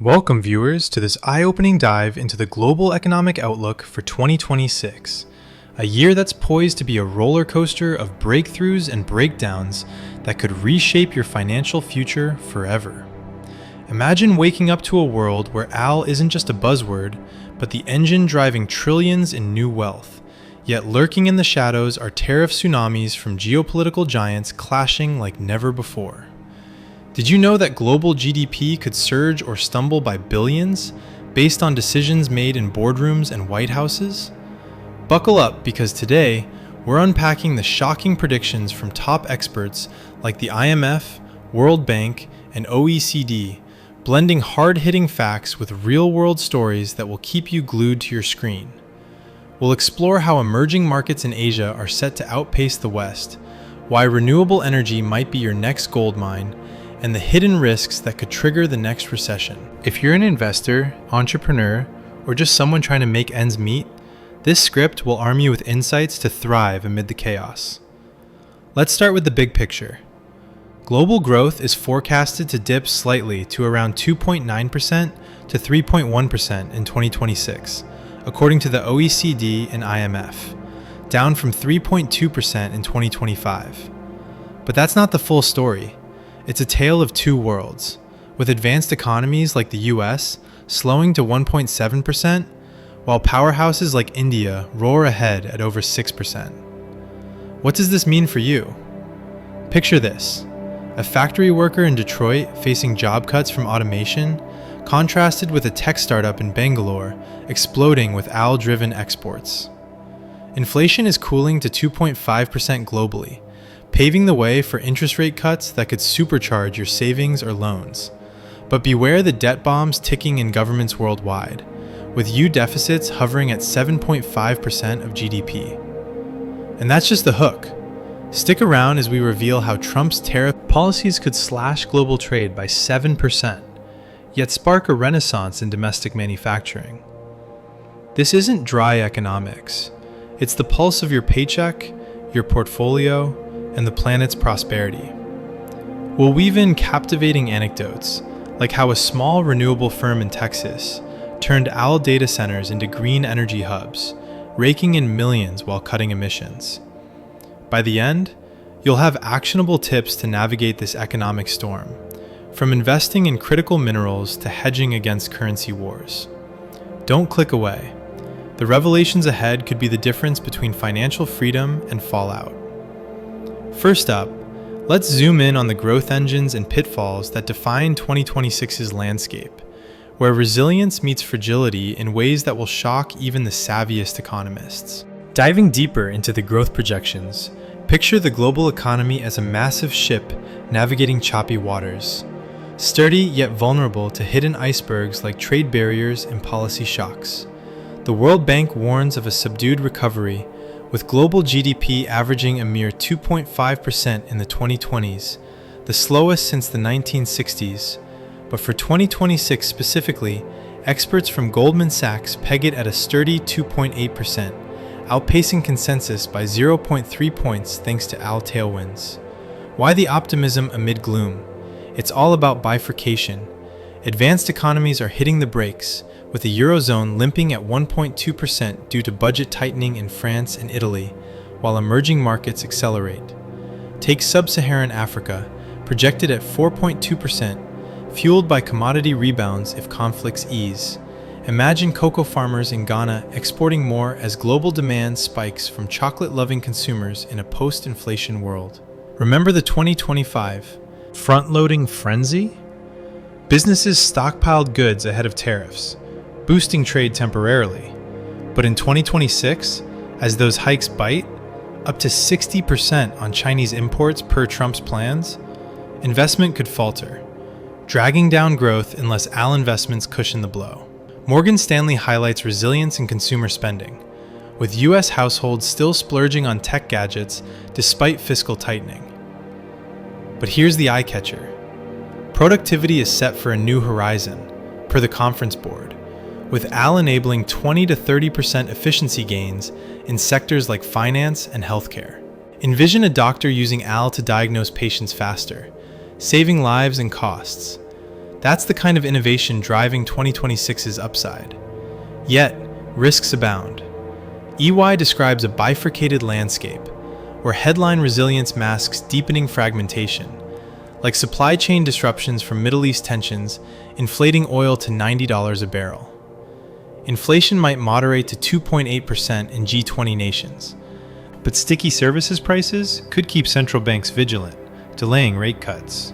Welcome, viewers, to this eye-opening dive into the global economic outlook for 2026, a year that's poised to be a roller coaster of breakthroughs and breakdowns that could reshape your financial future forever. Imagine waking up to a world where AL isn't just a buzzword, but the engine driving trillions in new wealth. Yet lurking in the shadows are tariff tsunamis from geopolitical giants clashing like never before. Did you know that global GDP could surge or stumble by billions based on decisions made in boardrooms and White Houses? Buckle up, because today we're unpacking the shocking predictions from top experts like the IMF, World Bank, and OECD, blending hard-hitting facts with real-world stories that will keep you glued to your screen. We'll explore how emerging markets in Asia are set to outpace the West, why renewable energy might be your next gold mine, and the hidden risks that could trigger the next recession. If you're an investor, entrepreneur, or just someone trying to make ends meet, this script will arm you with insights to thrive amid the chaos. Let's start with the big picture. Global growth is forecasted to dip slightly to around 2.9% to 3.1% in 2026, according to the OECD and IMF, down from 3.2% in 2025. But that's not the full story. It's a tale of two worlds, with advanced economies like the US slowing to 1.7%, while powerhouses like India roar ahead at over 6%. What does this mean for you? Picture this: a factory worker in Detroit facing job cuts from automation, contrasted with a tech startup in Bangalore exploding with AI-driven exports. Inflation is cooling to 2.5% globally, paving the way for interest rate cuts that could supercharge your savings or loans. But beware the debt bombs ticking in governments worldwide, with U deficits hovering at 7.5% of GDP. And that's just the hook. Stick around as we reveal how Trump's tariff policies could slash global trade by 7%, yet spark a renaissance in domestic manufacturing. This isn't dry economics. It's the pulse of your paycheck, your portfolio, and the planet's prosperity. We'll weave in captivating anecdotes, like how a small renewable firm in Texas turned AI data centers into green energy hubs, raking in millions while cutting emissions. By the end, you'll have actionable tips to navigate this economic storm, from investing in critical minerals to hedging against currency wars. Don't click away. The revelations ahead could be the difference between financial freedom and fallout. First up, let's zoom in on the growth engines and pitfalls that define 2026's landscape, where resilience meets fragility in ways that will shock even the savviest economists. Diving deeper into the growth projections, picture the global economy as a massive ship navigating choppy waters, sturdy yet vulnerable to hidden icebergs like trade barriers and policy shocks. The World Bank warns of a subdued recovery, with global GDP averaging a mere 2.5% in the 2020s, the slowest since the 1960s. But for 2026 specifically, experts from Goldman Sachs peg it at a sturdy 2.8%, outpacing consensus by 0.3 points thanks to AI tailwinds. Why the optimism amid gloom? It's all about bifurcation. Advanced economies are hitting the brakes, with the Eurozone limping at 1.2% due to budget tightening in France and Italy, while emerging markets accelerate. Take sub-Saharan Africa, projected at 4.2%, fueled by commodity rebounds if conflicts ease. Imagine cocoa farmers in Ghana exporting more as global demand spikes from chocolate-loving consumers in a post-inflation world. Remember the 2025 front-loading frenzy? Businesses stockpiled goods ahead of tariffs, boosting trade temporarily. But in 2026, as those hikes bite, up to 60% on Chinese imports per Trump's plans, investment could falter, dragging down growth unless AI investments cushion the blow. Morgan Stanley highlights resilience in consumer spending, with US households still splurging on tech gadgets despite fiscal tightening. But here's the eye catcher. Productivity is set for a new horizon, per the Conference Board, with AI enabling 20 to 30% efficiency gains in sectors like finance and healthcare. Envision a doctor using AI to diagnose patients faster, saving lives and costs. That's the kind of innovation driving 2026's upside. Yet, risks abound. EY describes a bifurcated landscape, where headline resilience masks deepening fragmentation, like supply chain disruptions from Middle East tensions inflating oil to $90 a barrel. Inflation might moderate to 2.8% in G20 nations, but sticky services prices could keep central banks vigilant, delaying rate cuts.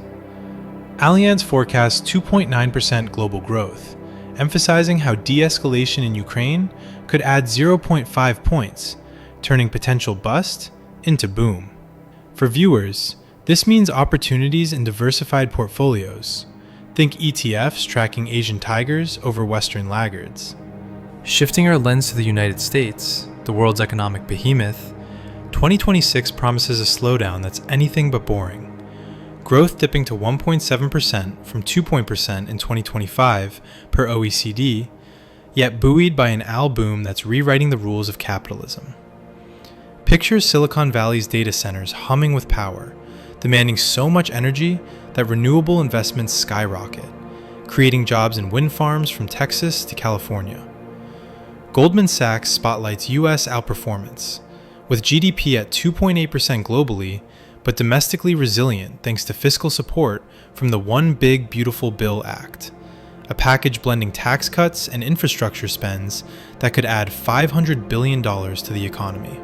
Allianz forecasts 2.9% global growth, emphasizing how de-escalation in Ukraine could add 0.5 points, turning potential bust into boom. For viewers, this means opportunities in diversified portfolios. Think ETFs tracking Asian tigers over Western laggards. Shifting our lens to the United States, the world's economic behemoth, 2026 promises a slowdown that's anything but boring. Growth dipping to 1.7% from 2% in 2025 per OECD, yet buoyed by an AL boom that's rewriting the rules of capitalism. Picture Silicon Valley's data centers humming with power, demanding so much energy that renewable investments skyrocket, creating jobs in wind farms from Texas to California. Goldman Sachs spotlights U.S. outperformance, with GDP at 2.8% globally, but domestically resilient thanks to fiscal support from the One Big Beautiful Bill Act, a package blending tax cuts and infrastructure spends that could add $500 billion to the economy.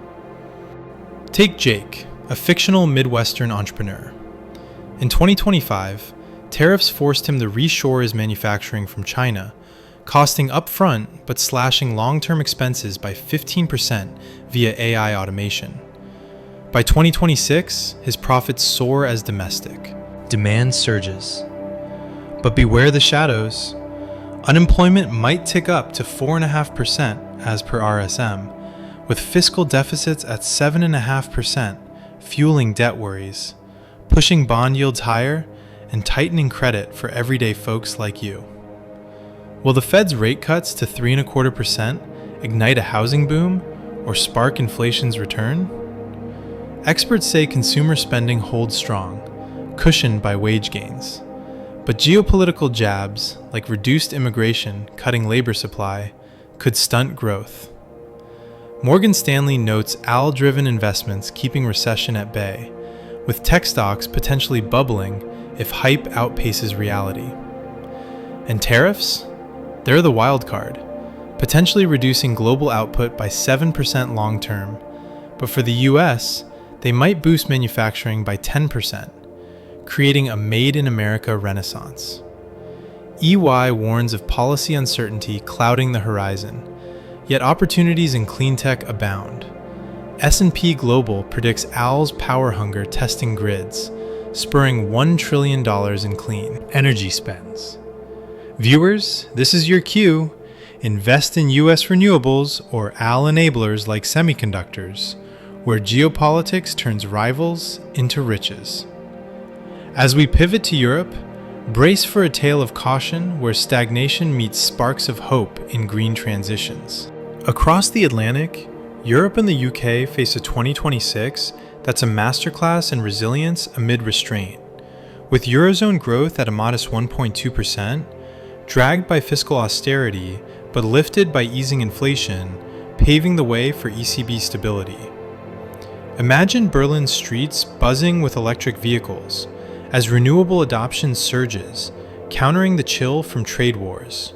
Take Jake, a fictional Midwestern entrepreneur. In 2025, tariffs forced him to reshore his manufacturing from China, costing upfront but slashing long-term expenses by 15% via AI automation. By 2026, his profits soar as domestic. Demand surges. But beware the shadows. Unemployment might tick up to 4.5% as per RSM, with fiscal deficits at 7.5%, fueling debt worries, pushing bond yields higher, and tightening credit for everyday folks like you. Will the Fed's rate cuts to 3.25% ignite a housing boom or spark inflation's return? Experts say consumer spending holds strong, cushioned by wage gains. But geopolitical jabs, like reduced immigration cutting labor supply, could stunt growth. Morgan Stanley notes AL-driven investments keeping recession at bay, with tech stocks potentially bubbling if hype outpaces reality. And tariffs? They're the wild card, potentially reducing global output by 7% long term, but for the US, they might boost manufacturing by 10%, creating a made-in-America renaissance. EY warns of policy uncertainty clouding the horizon, yet opportunities in clean tech abound. S&P Global predicts AL's power hunger testing grids, spurring $1 trillion in clean energy spends. Viewers, this is your cue. Invest in US renewables or AL enablers like semiconductors, where geopolitics turns rivals into riches. As we pivot to Europe, brace for a tale of caution where stagnation meets sparks of hope in green transitions. Across the Atlantic, Europe and the UK face a 2026 that's a masterclass in resilience amid restraint, with Eurozone growth at a modest 1.2%, dragged by fiscal austerity but lifted by easing inflation, paving the way for ECB stability. Imagine Berlin's streets buzzing with electric vehicles as renewable adoption surges, countering the chill from trade wars.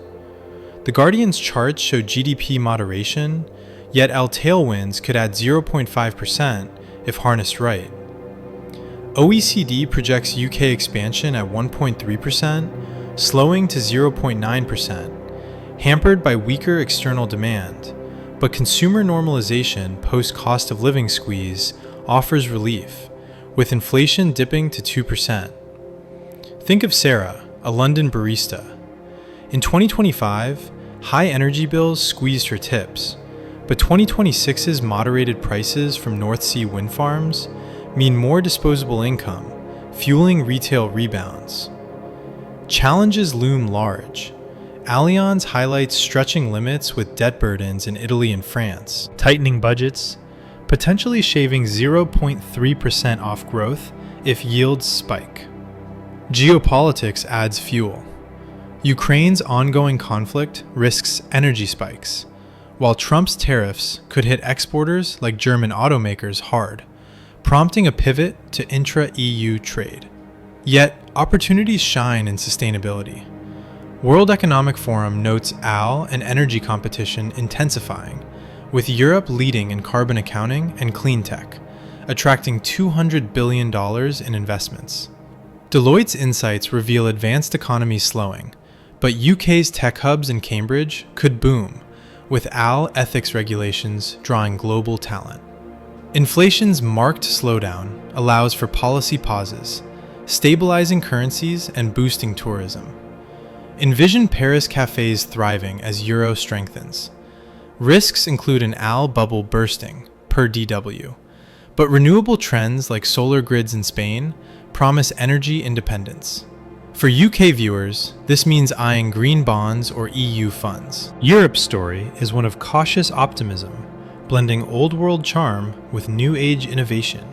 The Guardian's charts show GDP moderation, yet AL tailwinds could add 0.5% if harnessed right. OECD projects UK expansion at 1.3%, slowing to 0.9%, hampered by weaker external demand, but consumer normalization post-cost of living squeeze offers relief, with inflation dipping to 2%. Think of Sarah, a London barista. In 2025, high energy bills squeezed her tips, but 2026's moderated prices from North Sea wind farms mean more disposable income, fueling retail rebounds. Challenges loom large. Allianz highlights stretching limits with debt burdens in Italy and France, tightening budgets, potentially shaving 0.3% off growth if yields spike. Geopolitics adds fuel. Ukraine's ongoing conflict risks energy spikes, while Trump's tariffs could hit exporters like German automakers hard, prompting a pivot to intra-EU trade. Yet, opportunities shine in sustainability. World Economic Forum notes AL and energy competition intensifying, with Europe leading in carbon accounting and clean tech, attracting $200 billion in investments. Deloitte's insights reveal advanced economies slowing, but UK's tech hubs in Cambridge could boom, with AL ethics regulations drawing global talent. Inflation's marked slowdown allows for policy pauses, stabilizing currencies and boosting tourism. Envision Paris cafes thriving as euro strengthens. Risks include an AL bubble bursting, per DW, but renewable trends like solar grids in Spain promise energy independence. For UK viewers, this means eyeing green bonds or EU funds. Europe's story is one of cautious optimism, blending old world charm with new age innovation.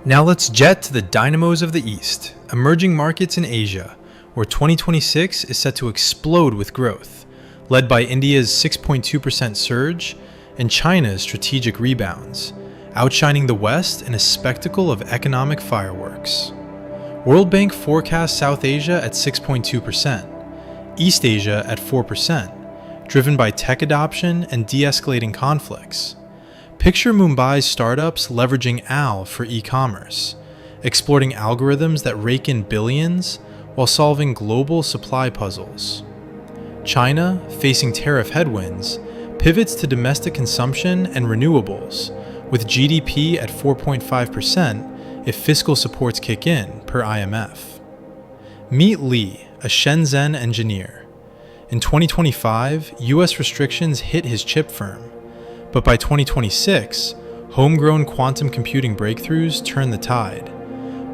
Now let's jet to the dynamos of the East, emerging markets in Asia, where 2026 is set to explode with growth, led by India's 6.2% surge and China's strategic rebounds, outshining the West in a spectacle of economic fireworks. World Bank forecasts South Asia at 6.2%, East Asia at 4%, driven by tech adoption and de-escalating conflicts. Picture Mumbai's startups leveraging AL for e-commerce, exploiting algorithms that rake in billions while solving global supply puzzles. China, facing tariff headwinds, pivots to domestic consumption and renewables, with GDP at 4.5% if fiscal supports kick in, per IMF. Meet Lee, a Shenzhen engineer. In 2025, US restrictions hit his chip firm, but by 2026, homegrown quantum computing breakthroughs turn the tide,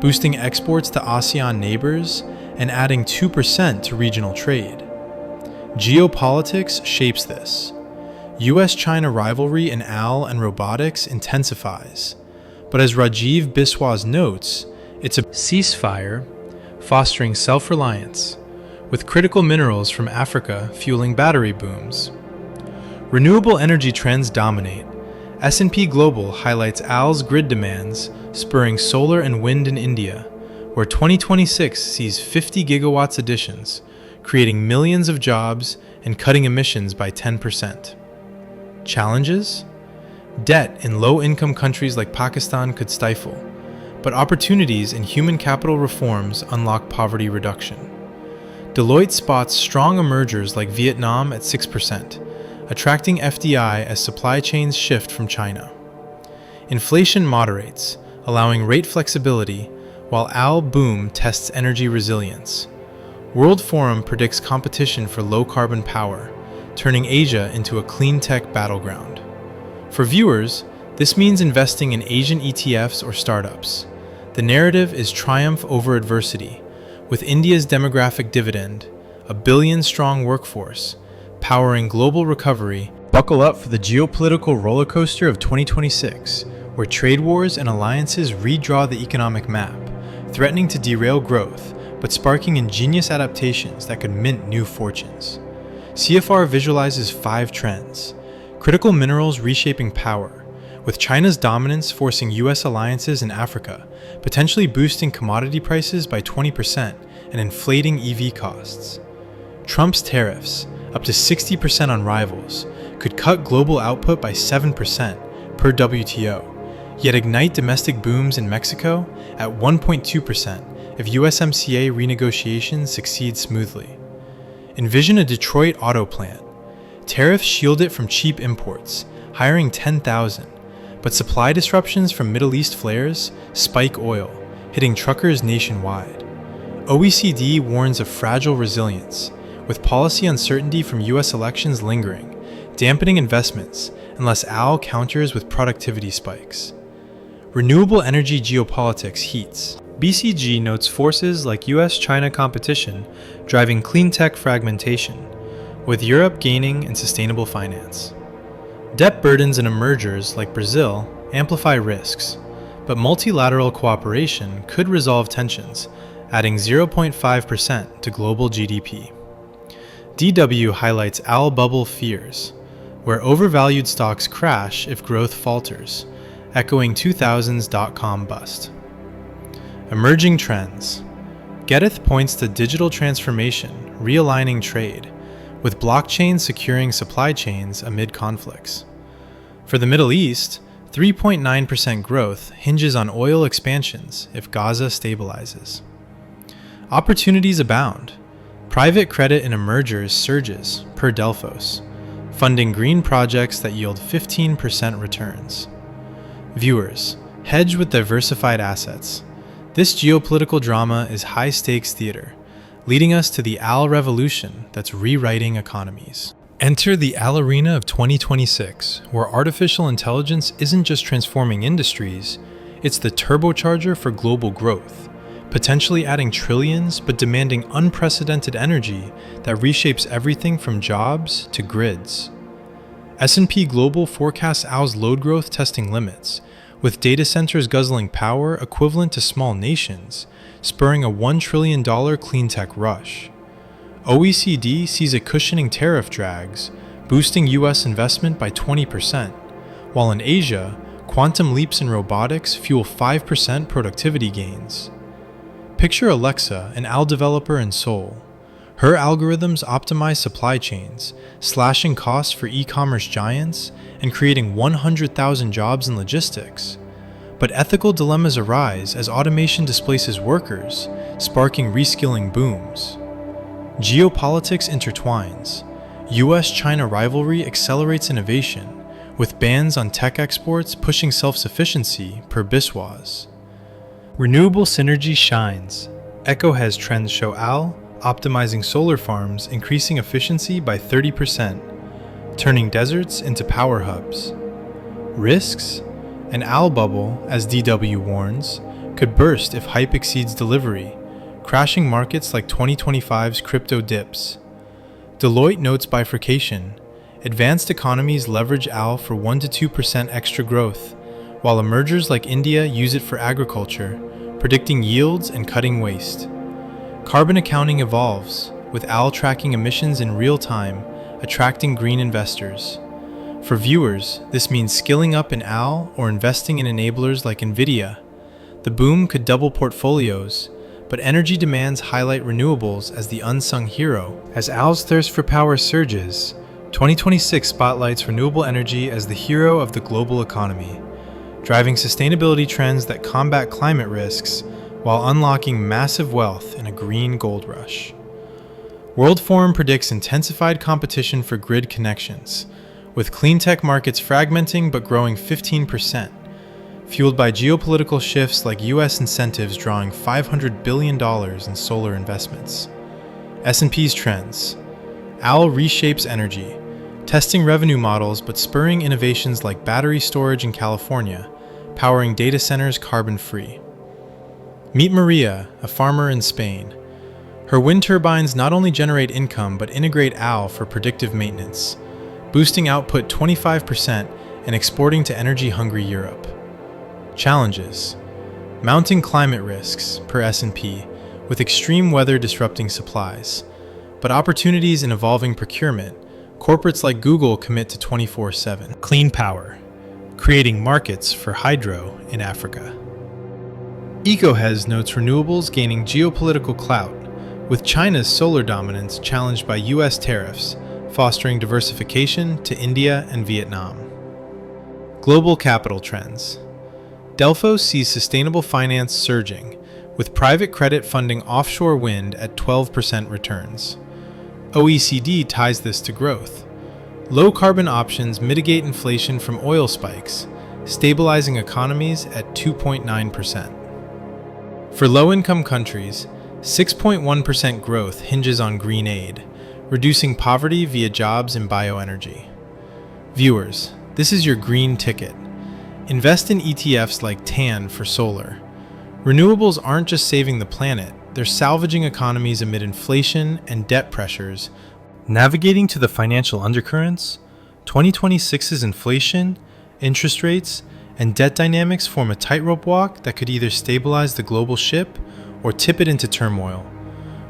boosting exports to ASEAN neighbors and adding 2% to regional trade. Geopolitics shapes this. US-China rivalry in AL and robotics intensifies, but as Rajiv Biswas notes, it's a ceasefire fostering self-reliance, with critical minerals from Africa fueling battery booms. Renewable energy trends dominate. S&P Global highlights AL's grid demands, spurring solar and wind in India, where 2026 sees 50 gigawatts additions, creating millions of jobs and cutting emissions by 10%. Challenges? Debt in low-income countries like Pakistan could stifle, but opportunities in human capital reforms unlock poverty reduction. Deloitte spots strong emergers like Vietnam at 6%, attracting FDI as supply chains shift from China. Inflation moderates, allowing rate flexibility, while AL boom tests energy resilience. World Forum predicts competition for low-carbon power, turning Asia into a clean tech battleground. For viewers, this means investing in Asian ETFs or startups. The narrative is triumph over adversity, with India's demographic dividend, a billion-strong workforce, powering global recovery. Buckle up for the geopolitical roller coaster of 2026, where trade wars and alliances redraw the economic map, threatening to derail growth, but sparking ingenious adaptations that could mint new fortunes. CFR visualizes 5 trends. Critical minerals reshaping power, with China's dominance forcing US alliances in Africa, potentially boosting commodity prices by 20% and inflating EV costs. Trump's tariffs, up to 60% on rivals, could cut global output by 7% per WTO, yet ignite domestic booms in Mexico at 1.2% if USMCA renegotiations succeed smoothly. Envision a Detroit auto plant. Tariffs shield it from cheap imports, hiring 10,000, but supply disruptions from Middle East flares spike oil, hitting truckers nationwide. OECD warns of fragile resilience, with policy uncertainty from US elections lingering, dampening investments unless AL counters with productivity spikes. Renewable energy geopolitics heats. BCG notes forces like US-China competition driving clean tech fragmentation, with Europe gaining in sustainable finance. Debt burdens in emergers like Brazil amplify risks, but multilateral cooperation could resolve tensions, adding 0.5% to global GDP. DW highlights Owl bubble fears, where overvalued stocks crash if growth falters, echoing 2000's dot-com bust. Emerging trends. Gedeth points to digital transformation, realigning trade, with blockchain securing supply chains amid conflicts. For the Middle East, 3.9% growth hinges on oil expansions if Gaza stabilizes. Opportunities abound. Private credit in emergers surges, per Delphos, funding green projects that yield 15% returns. Viewers, hedge with diversified assets. This geopolitical drama is high-stakes theater, leading us to the Al revolution that's rewriting economies. Enter the Al arena of 2026, where artificial intelligence isn't just transforming industries, it's the turbocharger for global growth, potentially adding trillions but demanding unprecedented energy that reshapes everything from jobs to grids. S&P Global forecasts Al's load growth testing limits, with data centers guzzling power equivalent to small nations, spurring a $1 trillion clean tech rush. OECD sees it cushioning tariff drags, boosting US investment by 20%, while in Asia, quantum leaps in robotics fuel 5% productivity gains. Picture Alexa, an Al developer in Seoul. Her algorithms optimize supply chains, slashing costs for e-commerce giants and creating 100,000 jobs in logistics. But ethical dilemmas arise as automation displaces workers, sparking reskilling booms. Geopolitics intertwines. US-China rivalry accelerates innovation, with bans on tech exports pushing self-sufficiency per Biswas. Renewable synergy shines. EcoHez trends show Al optimizing solar farms, increasing efficiency by 30%, turning deserts into power hubs. Risks? An Al bubble, as DW warns, could burst if hype exceeds delivery, crashing markets like 2025's crypto dips. Deloitte notes bifurcation. Advanced economies leverage Al for 1 to 2% extra growth, while emergers like India use it for agriculture, predicting yields and cutting waste. Carbon accounting evolves, with Al tracking emissions in real time, attracting green investors. For viewers, this means skilling up in Al or investing in enablers like Nvidia. The boom could double portfolios, but energy demands highlight renewables as the unsung hero. As Al's thirst for power surges, 2026 spotlights renewable energy as the hero of the global economy, driving sustainability trends that combat climate risks while unlocking massive wealth in a green gold rush. World Forum predicts intensified competition for grid connections, with clean tech markets fragmenting but growing 15%, fueled by geopolitical shifts like US incentives drawing $500 billion in solar investments. S&P's trends. Al reshapes energy, testing revenue models but spurring innovations like battery storage in California, powering data centers carbon-free. Meet Maria, a farmer in Spain. Her wind turbines not only generate income but integrate Al for predictive maintenance, boosting output 25% and exporting to energy-hungry Europe. Challenges. Mounting climate risks, per S&P, with extreme weather disrupting supplies. But opportunities in evolving procurement. Corporates like Google commit to 24/7. Clean power, creating markets for hydro in Africa. EcoHez notes renewables gaining geopolitical clout, with China's solar dominance challenged by US tariffs, fostering diversification to India and Vietnam. Global capital trends. Delphos sees sustainable finance surging, with private credit funding offshore wind at 12% returns. OECD ties this to growth. Low-carbon options mitigate inflation from oil spikes, stabilizing economies at 2.9%. For low-income countries, 6.1% growth hinges on green aid, reducing poverty via jobs and bioenergy. Viewers, this is your green ticket. Invest in ETFs like TAN for solar. Renewables aren't just saving the planet, they're salvaging economies amid inflation and debt pressures. Navigating to the financial undercurrents, 2026's inflation, interest rates, and debt dynamics form a tightrope walk that could either stabilize the global ship or tip it into turmoil.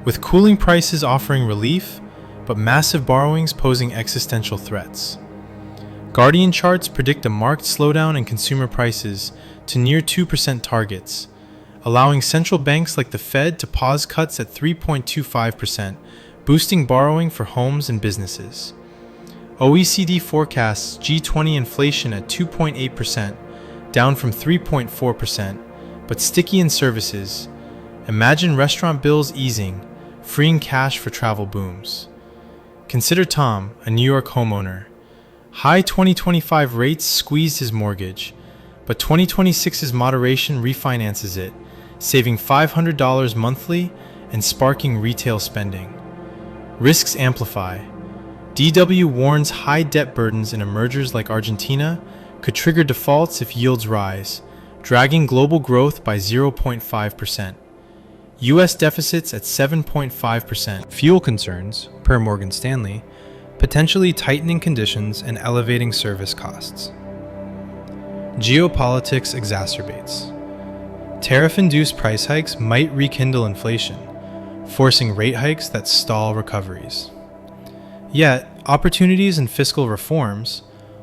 With cooling prices offering relief, but massive borrowings posing existential threats. Guardian charts predict a marked slowdown in consumer prices to near 2% targets, allowing central banks like the Fed to pause cuts at 3.25%, boosting borrowing for homes and businesses. OECD forecasts G20 inflation at 2.8%, down from 3.4%, but sticky in services. Imagine restaurant bills easing, freeing cash for travel booms. Consider Tom, a New York homeowner. High 2025 rates squeezed his mortgage, but 2026's moderation refinances it, saving $500 monthly and sparking retail spending. Risks amplify. DW warns high debt burdens in emergers like Argentina could trigger defaults if yields rise, dragging global growth by 0.5%. U.S. deficits at 7.5%. Fuel concerns, per Morgan Stanley, potentially tightening conditions and elevating service costs. Geopolitics exacerbates. Tariff-induced price hikes might rekindle inflation, forcing rate hikes that stall recoveries. Yet, opportunities in fiscal reforms,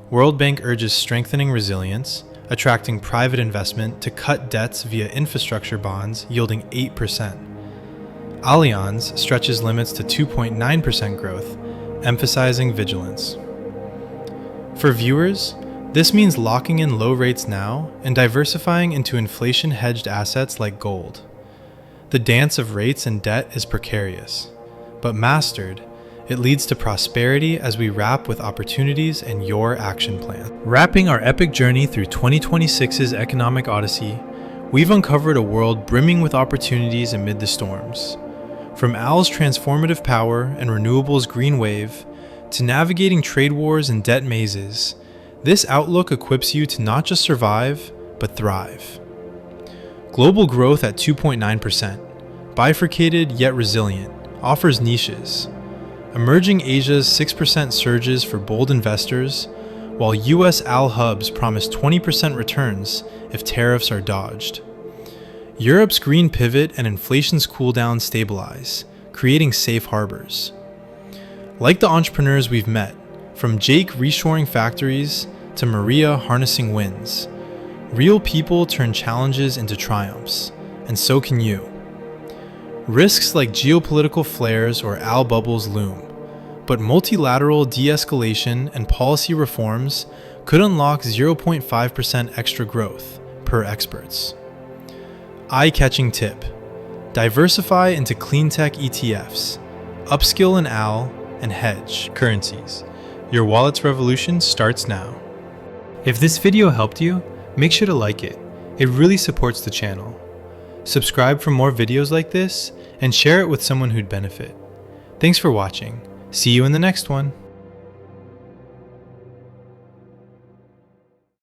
World Bank urges strengthening resilience, attracting private investment to cut debts via infrastructure bonds yielding 8%. Allianz stretches limits to 2.9% growth, emphasizing vigilance. For viewers, this means locking in low rates now and diversifying into inflation-hedged assets like gold. The dance of rates and debt is precarious, but mastered, it leads to prosperity as we wrap with opportunities and your action plan. Wrapping our epic journey through 2026's economic odyssey, we've uncovered a world brimming with opportunities amid the storms. From Al's transformative power and renewables' green wave, to navigating trade wars and debt mazes, this outlook equips you to not just survive, but thrive. Global growth at 2.9%, bifurcated yet resilient, offers niches. Emerging Asia's 6% surges for bold investors, while US AL hubs promise 20% returns if tariffs are dodged. Europe's green pivot and inflation's cooldown stabilize, creating safe harbors. Like the entrepreneurs we've met, from Jake reshoring factories to Maria harnessing wins, real people turn challenges into triumphs, and so can you. Risks like geopolitical flares or AL bubbles loom, but multilateral de-escalation and policy reforms could unlock 0.5% extra growth, per experts. Eye-catching tip: diversify into clean tech ETFs, upskill in AL, and hedge currencies. Your wallet's revolution starts now. If this video helped you, make sure to like it. It really supports the channel. Subscribe for more videos like this, and share it with someone who'd benefit. Thanks for watching. See you in the next one.